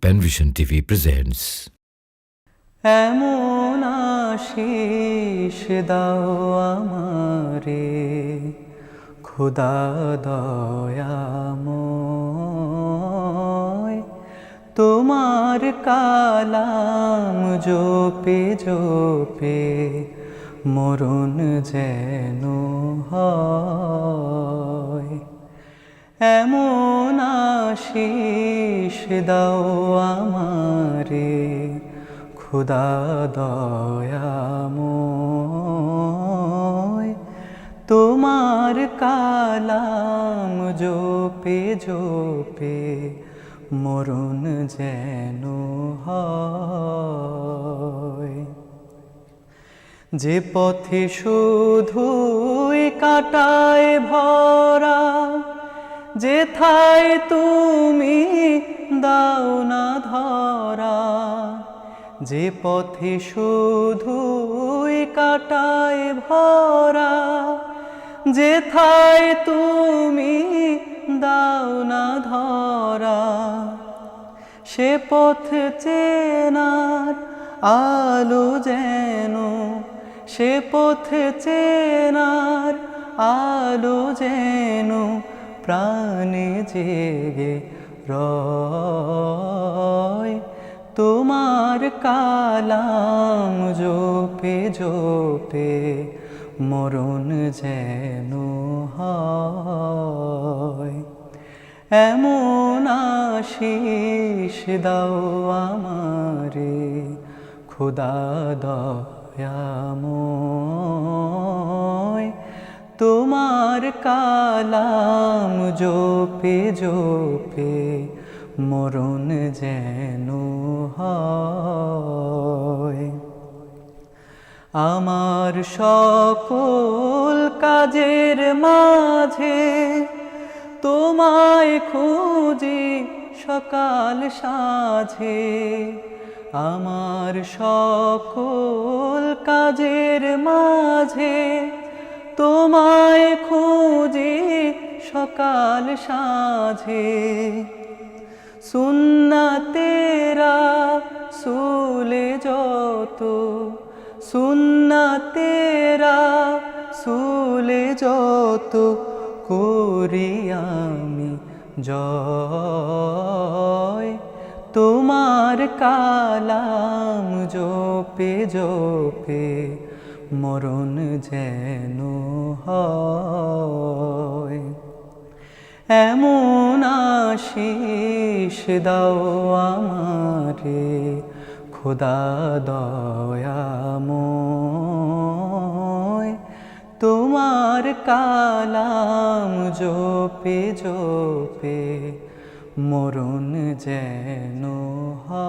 Penvision TV presents. এমন আশিস দাও আমারে খোদা দয়াময়, তোমার কালাম জপে জপে মরণ যেন হয়। এমন আশিস দাও আমারে খোদা দয়াময়, তোমার কালাম জপে জপে মরণ যেন হয়। যে পথে শুধুই কাটায় ভরা, যেথায় তুমি দাও না ধরা। যে পথে শুধুই কাটায় ভরা, যেথায় তুমি দাও না ধরা। সে পথ চেনার আলো যেন, সে পথ চেনার আলো যেন প্রাণে জেগে রয়। তোমার কালাম জপে জপে মরণ যেন হয়। এমন আশিস দাও আমারে খোদা দয়াময়, তোমার কালাম জপে জপে মরণ যেন হয়। আমার সকল কাজের মাঝে তোমায় খুঁজি সকাল সাঁঝে। আমার সকল কাজের মাঝে তোমায় খুঁজি সকাল সাঁঝে। সুন্নাতেরা সুলে যত, সুন্নাতেরা সুলে যত করি আমি জয়। তোমার কালাম জপে জপে মরণ যেন হয়। এমন আশিস দাও আমারে খোদা দয়াময়, তোমার কালাম জপে জপে মরণ যেন হয়।